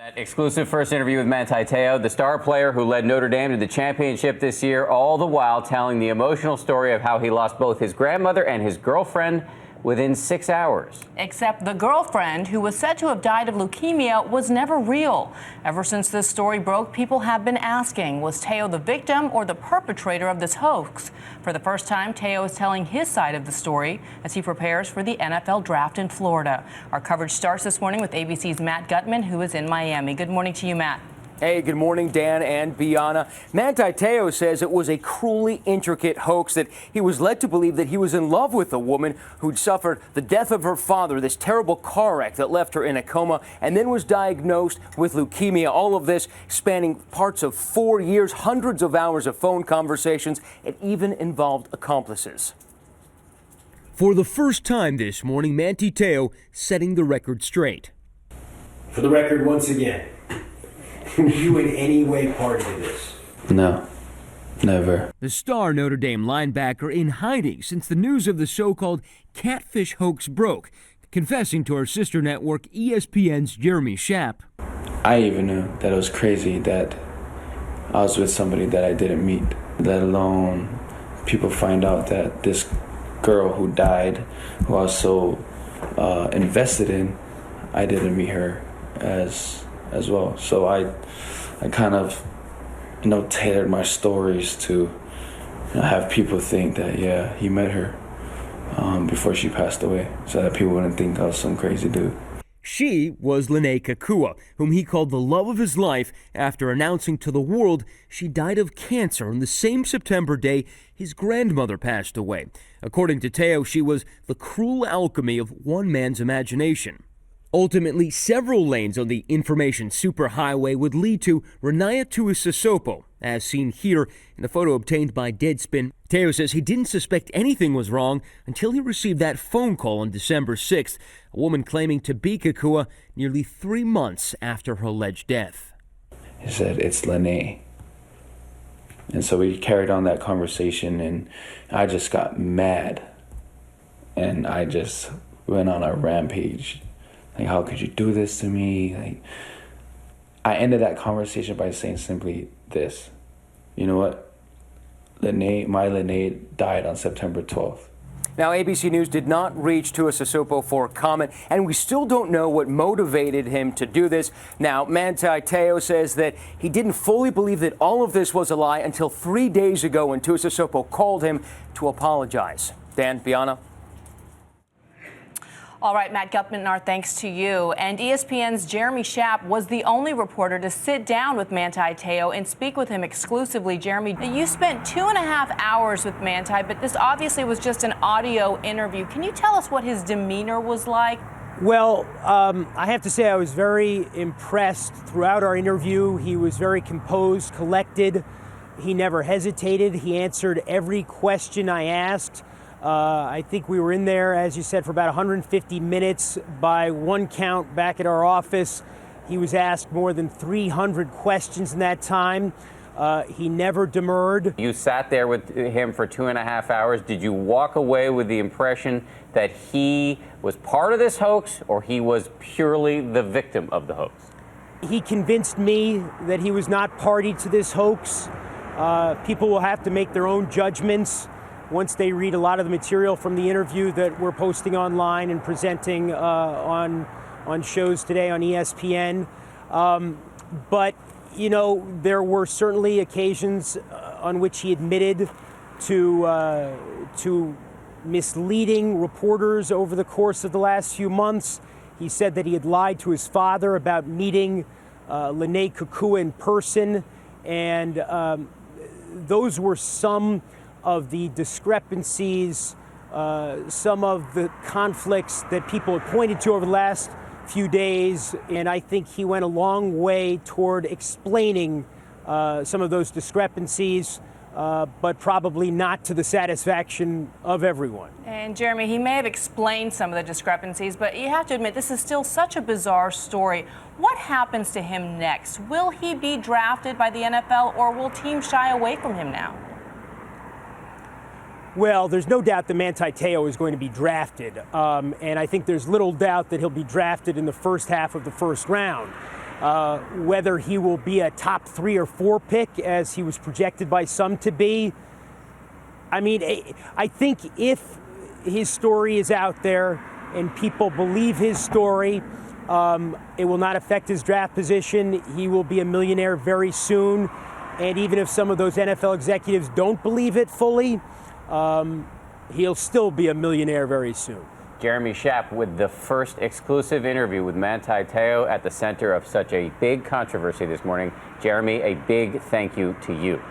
That exclusive first interview with Manti, the star player who led Notre Dame to the championship this year, all the while telling the emotional story of how he lost both his grandmother and his girlfriend within 6 hours. Except the girlfriend, who was said to have died of leukemia, was never real. Ever since this story broke, people have been asking, was Teo the victim or the perpetrator of this hoax? For the first time, Teo is telling his side of the story as he prepares for the NFL draft in Florida. Our coverage starts this morning with ABC's Matt Gutman, who is in Miami. Good morning to you, Matt. Hey, good morning, Dan and Bianna. Manti says it was a cruelly intricate hoax, that he was led to believe that he was in love with a woman who'd suffered the death of her father, this terrible car wreck that left her in a coma, and then was diagnosed with leukemia. All of this spanning parts of 4 years, hundreds of hours of phone conversations. It even involved accomplices. For the first time this morning, Manti setting the record straight. For the record, once again, were you in any way part of this? No, never. The star Notre Dame linebacker in hiding since the news of the so-called catfish hoax broke, confessing to our sister network ESPN's Jeremy Schaap. I even knew that it was crazy that I was with somebody that I didn't meet, let alone people find out that this girl who died, who I was so invested in, I didn't meet her as well. So I kind of, tailored my stories to have people think that, yeah, he met her before she passed away, so that people wouldn't think I was some crazy dude. She was Linebacker, whom he called the love of his life after announcing to the world she died of cancer on the same September day his grandmother passed away. According to Teo, she was the cruel alchemy of one man's imagination. Ultimately, several lanes on the information superhighway would lead to Renaya-Tuisasopo, as seen here in the photo obtained by Deadspin. Teo says he didn't suspect anything was wrong until he received that phone call on December 6th, a woman claiming to be Kekua nearly 3 months after her alleged death. He said, "It's Lene." And so we carried on that conversation, and I just got mad. And I just went on a rampage. Like, how could you do this to me? Like, I ended that conversation by saying simply this: you know what? My Lene died on September 12th. Now, ABC News did not reach Tuisasopo for comment, and we still don't know what motivated him to do this. Now, Manti says that he didn't fully believe that all of this was a lie until 3 days ago when Tuisasopo called him to apologize. Dan, Bianna. All right, Matt Gutman, our thanks to you. And ESPN's Jeremy Schaap was the only reporter to sit down with Manti and speak with him exclusively. Jeremy, you spent 2.5 hours with Manti, but this obviously was just an audio interview. Can you tell us what his demeanor was like? Well, I have to say I was very impressed throughout our interview. He was very composed, collected. He never hesitated. He answered every question I asked. I think we were in there, as you said, for about 150 minutes. By one count back at our office, he was asked more than 300 questions in that time. He never demurred. You sat there with him for 2.5 hours. Did you walk away with the impression that he was part of this hoax, or he was purely the victim of the hoax? He convinced me that he was not party to this hoax. People will have to make their own judgments once they read a lot of the material from the interview that we're posting online and presenting on shows today on ESPN. But, there were certainly occasions on which he admitted to misleading reporters over the course of the last few months. He said that he had lied to his father about meeting Lene Kekua in person, and those were some of the discrepancies, some of the conflicts that people have pointed to over the last few days, and I think he went a long way toward explaining some of those discrepancies, but probably not to the satisfaction of everyone. And Jeremy, he may have explained some of the discrepancies, but you have to admit this is still such a bizarre story. What happens to him next? Will he be drafted by the NFL, or will teams shy away from him now? Well, there's no doubt that Manti is going to be drafted, and I think there's little doubt that he'll be drafted in the first half of the first round. Whether he will be a top 3 or 4 pick, as he was projected by some to be. I mean, I think if his story is out there and people believe his story, it will not affect his draft position. He will be a millionaire very soon. And even if some of those NFL executives don't believe it fully, he'll still be a millionaire very soon. Jeremy Schaap with the first exclusive interview with Manti Te'o at the center of such a big controversy this morning. Jeremy, a big thank you to you.